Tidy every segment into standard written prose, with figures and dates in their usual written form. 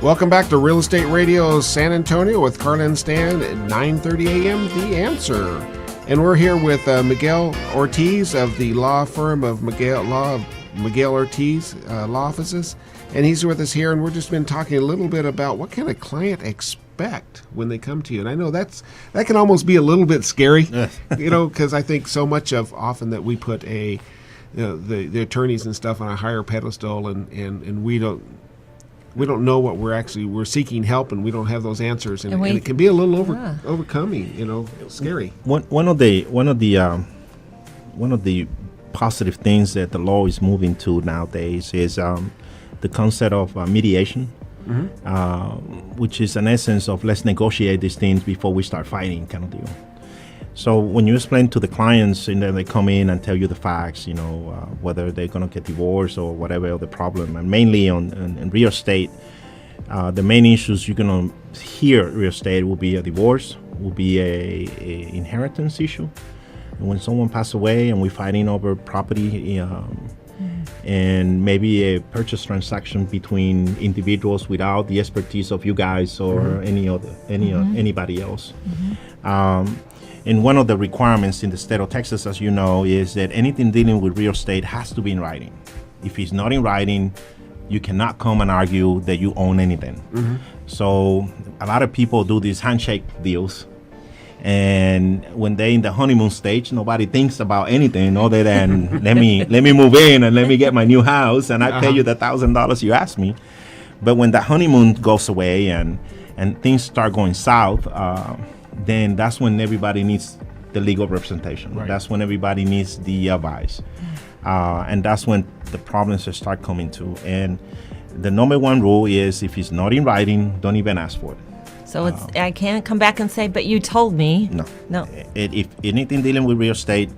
Welcome back to Real Estate Radio San Antonio with Carla and Stan at 9:30 a.m. The Answer. And we're here with Miguel Ortiz of the law firm of Miguel Ortiz Law Offices. And he's with us here, and we've just been talking a little bit about what kind of client expect when they come to you. And I know that can almost be a little bit scary, because I think so much of often that we put the attorneys and stuff on a higher pedestal, and we don't know what we're seeking help, and we don't have those answers, and it can be a little overcoming, scary. One of the positive things that the law is moving to nowadays is the concept of mediation, which is an essence of let's negotiate these things before we start fighting kind of deal. So when you explain to the clients and then they come in and tell you the facts, whether they're going to get divorced or whatever the problem, and mainly in real estate, the main issues you're going to hear real estate will be a divorce, will be a inheritance issue. And when someone passes away and we're fighting over property, and maybe a purchase transaction between individuals without the expertise of you guys or anybody else. And one of the requirements in the state of Texas, as you know, is that anything dealing with real estate has to be in writing. If it's not in writing, you cannot come and argue that you own anything. So a lot of people do these handshake deals. And when they're in the honeymoon stage, nobody thinks about anything other than let me move in and let me get my new house and I pay you the $1,000 you asked me. But when the honeymoon goes away and things start going south, then that's when everybody needs the legal representation. Right. That's when everybody needs the advice. And that's when the problems start coming to. And the number one rule is if it's not in writing, don't even ask for it. So I can't come back and say, but you told me. No. If anything dealing with real estate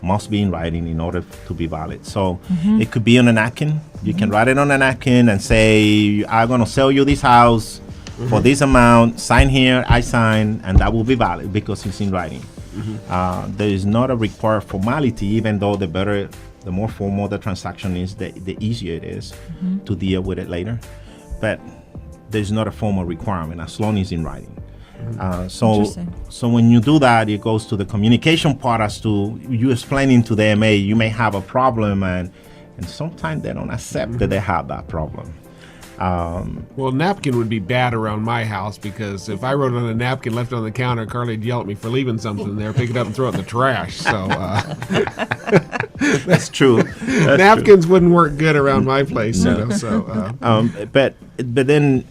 must be in writing in order to be valid. So it could be on a napkin. You can write it on a napkin and say, I'm going to sell you this house for this amount. Sign here, I sign, and that will be valid because it's in writing. There is not a required formality, even though the more formal the transaction is, the easier it is to deal with it later. But there's not a formal requirement as long as it's in writing. So when you do that, it goes to the communication part as to you explaining to them, hey, you may have a problem, and sometimes they don't accept that they have that problem. Well, napkin would be bad around my house because if I wrote on a napkin left on the counter, Carly'd yell at me for leaving something there, pick it up and throw it in the trash. So that's true. Napkins wouldn't work good around my place. No. But then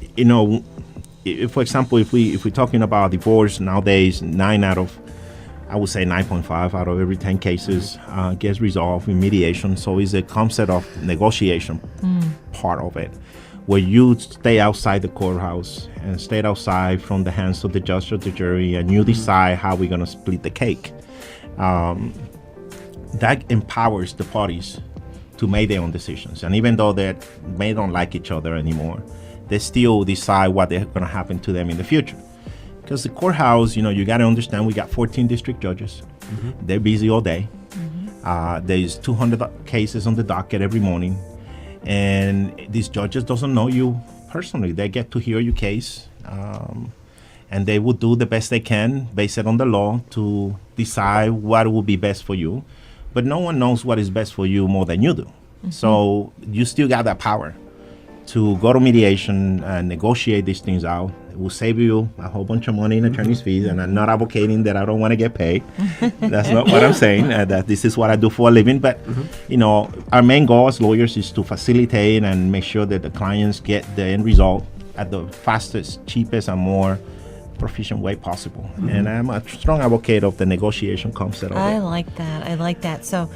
if, for example, if we're talking about divorce nowadays, 9.5 out of every 10 cases gets resolved in mediation. So it's a concept of negotiation part of it, where you stay outside the courthouse and stay outside from the hands of the judge or the jury, and you decide how we're going to split the cake. That empowers the parties to make their own decisions. And even though they may not like each other anymore, they still decide what they're going to happen to them in the future. Because the courthouse, you got to understand, we got 14 district judges. They're busy all day. There's 200 cases on the docket every morning. And these judges doesn't know you personally. They get to hear your case, and they will do the best they can based on the law to decide what will be best for you. But no one knows what is best for you more than you do. So you still got that power to go to mediation and negotiate these things out. It will save you a whole bunch of money in attorney's fees, and I'm not advocating that I don't want to get paid. That's not what I'm saying, that this is what I do for a living. But, our main goal as lawyers is to facilitate and make sure that the clients get the end result at the fastest, cheapest, and more proficient way possible. And I'm a strong advocate of the negotiation concept of it. I like that. So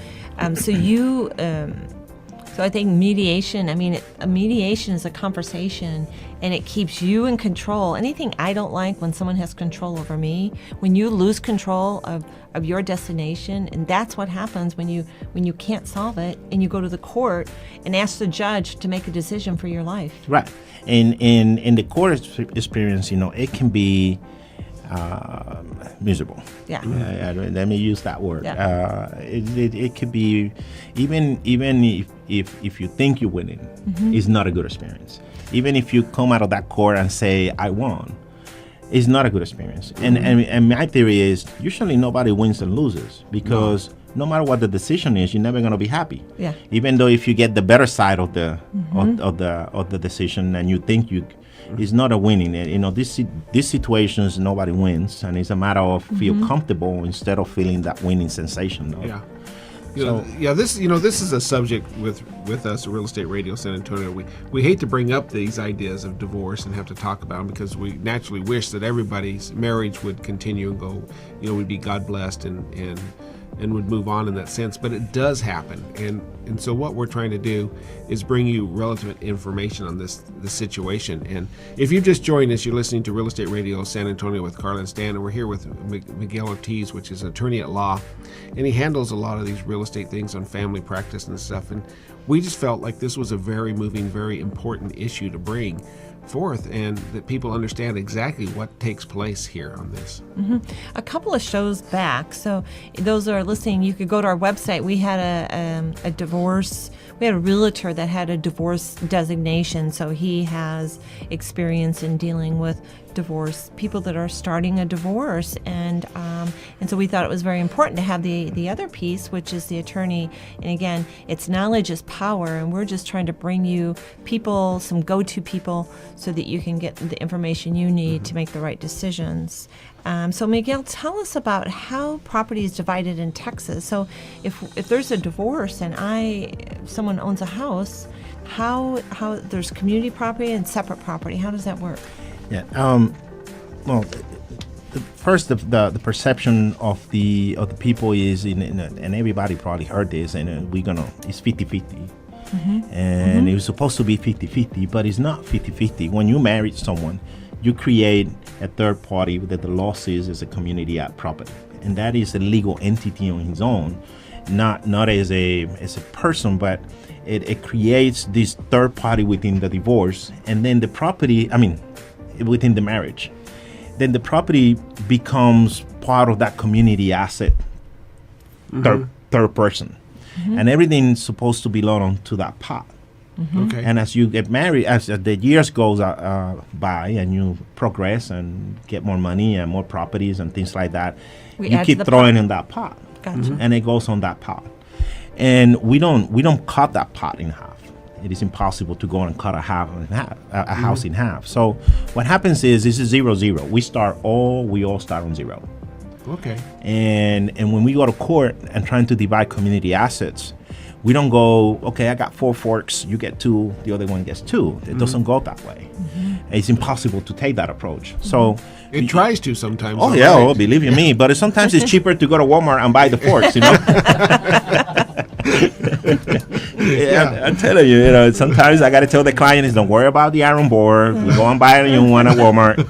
I think mediation, mediation is a conversation, and it keeps you in control. Anything I don't like when someone has control over me, when you lose control of your destination, and that's what happens when you can't solve it and you go to the court and ask the judge to make a decision for your life. Right. In the court experience, it can be miserable. Yeah. Let me use that word. Yeah. It could be even if you think you're winning, it's not a good experience. Even if you come out of that court and say I won, it's not a good experience. And my theory is usually nobody wins and loses because no matter what the decision is, you're never going to be happy. Yeah. Even though if you get the better side of the of the decision and you think it's not a winning. You know, these situations nobody wins, and it's a matter of feel comfortable instead of feeling that winning sensation. Though. Yeah. This is a subject with us at Real Estate Radio San Antonio. We hate to bring up these ideas of divorce and have to talk about them because we naturally wish that everybody's marriage would continue and go, would be God blessed and would move on in that sense, but it does happen, and so what we're trying to do is bring you relevant information on this situation. And if you've just joined us, you're listening to Real Estate Radio San Antonio with Carl and Stan, and we're here with Miguel Ortiz, which is an attorney at law, and he handles a lot of these real estate things on family practice and stuff, and we just felt like this was a very moving, very important issue to bring forth, and that people understand exactly what takes place here on this. A couple of shows back, so those that are listening, you could go to our website. We had a divorce. We had a realtor that had a divorce designation, so he has experience in dealing with divorce, people that are starting a divorce, and so we thought it was very important to have the other piece, which is the attorney. And again, it's knowledge is power, and we're just trying to bring you people, some go-to people, so that you can get the information you need to make the right decisions. So Miguel, tell us about how property is divided in Texas. So if there's a divorce and someone owns a house, how there's community property and separate property, how does that work? Yeah. Well, first the perception of the people is and everybody probably heard this, and it's 50-50. And it was supposed to be 50-50, but it's not 50-50. When you marry someone, you create a third party that the law says is a community at property, and that is a legal entity on its own, not as a person, but it creates this third party within the divorce, and then the property, within the marriage, then the property becomes part of that community asset, third person, and everything's supposed to belong to that pot. Okay. And as you get married, as the years goes by and you progress and get more money and more properties and things like that, you keep throwing in that pot. Gotcha. And it goes on that pot. And we don't cut that pot in half. It is impossible to go and cut a house in half. So what happens is this is 0-0. We all start on 0. Okay. And when we go to court and trying to divide community assets, we don't go, okay, I got 4 forks, you get 2, the other one gets 2. It doesn't go that way. It's impossible to take that approach. So it tries to sometimes. Oh yeah, right. Believe you me. But sometimes it's cheaper to go to Walmart and buy the forks, I'm telling you, sometimes I got to tell the client, don't worry about the iron board. We go and buy a new one at Walmart,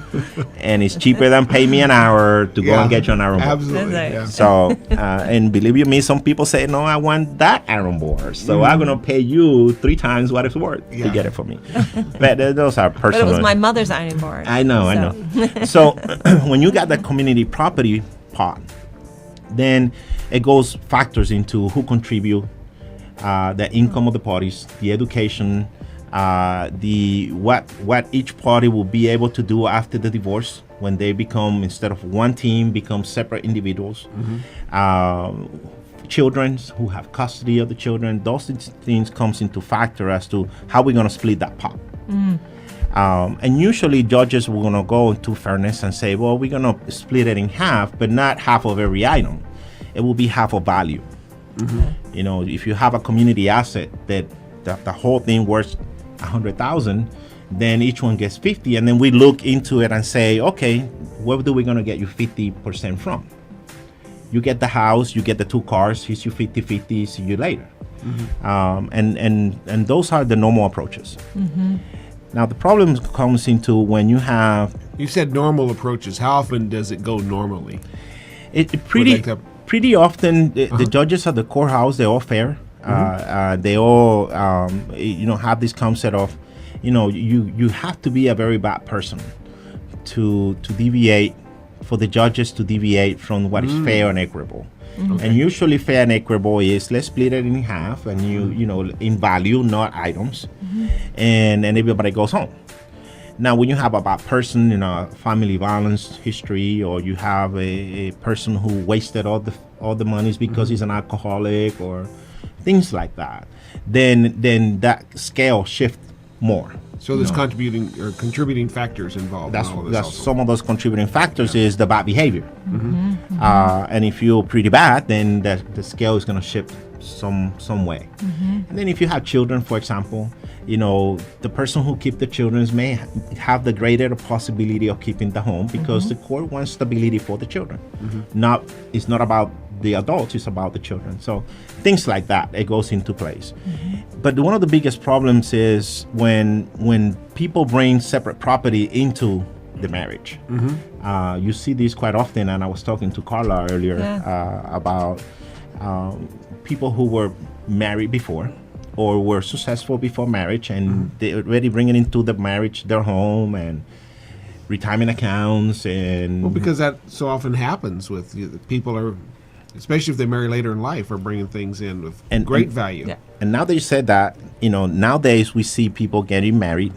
and it's cheaper than pay me an hour to go and get you an iron board. Absolutely. Yeah. So, and believe you me, some people say, no, I want that iron board. So I'm going to pay you 3 times what it's worth to get it for me. But those are personal. But it was my mother's iron board. I know. So when you got that community property pot, then it goes factors into who contribute, the income of the parties, the education, what each party will be able to do after the divorce when they become, instead of one team, become separate individuals. Children who have custody of the children, those things comes into factor as to how we're going to split that pot. And usually judges will going to go into fairness and say, well, we're going to split it in half, but not half of every item. It will be half of value. If you have a community asset that the whole thing worth $100,000, then each one gets 50, and then we look into it and say, okay, where do we going to get you 50% from? You get the house, you get the 2 cars, here's you 50-50, see you later. And those are the normal approaches. Now the problem comes into when you have... You said normal approaches. How often does it go normally? Pretty often the judges at the courthouse, they're all fair. They all have this concept of, you have to be a very bad person to deviate for the judges to deviate from what is fair and equitable. And usually fair and equitable is let's split it in half, and you know, in value, not items, and everybody goes home. Now, when you have a bad person in a family violence history, or you have a person who wasted all the monies because he's an alcoholic or things like that, then that scale shifts more. So there's contributing factors involved. That's, in all of this that's also. some of those contributing factors is the bad behavior. And if you're pretty bad, then the scale is going to shift some way. And then if you have children, for example, you know, the person who keeps the children may have the greater possibility of keeping the home because the court wants stability for the children. It's not about the adults, it's about the children. So things like that, it goes into place. But one of the biggest problems is when people bring separate property into the marriage. You see this quite often, and I was talking to Carla earlier about people who were married before or were successful before marriage, and they already bring it into the marriage, their home and retirement accounts. And Well, because that so often happens with people are, especially if they marry later in life, are bringing things in with great value. Yeah. And now that you said that, you know, nowadays we see people getting married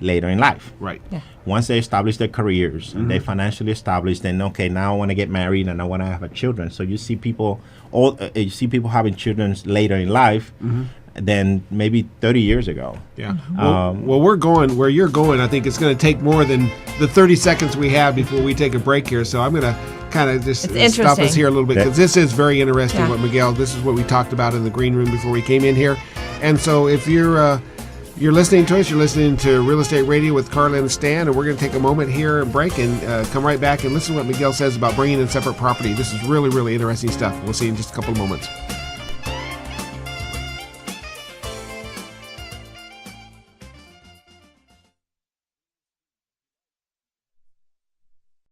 later in life. Right. Yeah. Once they establish their careers and they financially established, then okay, now I want to get married and I want to have children. So you see people, having children later in life than maybe 30 years ago. Yeah. Well, we're going where you're going. I think it's going to take more than the 30 seconds we have before we take a break here. So I'm going to kind of just It's stop us interesting. here a little bit because this is very interesting. Yeah. What Miguel, this is what we talked about in the green room before we came in here. And so if you're listening to us, you're listening to Real Estate Radio with Carla and Stan, and we're going to take a moment here and break and come right back and listen to what Miguel says about bringing in separate property. This is really, really interesting stuff. We'll see you in just a couple of moments.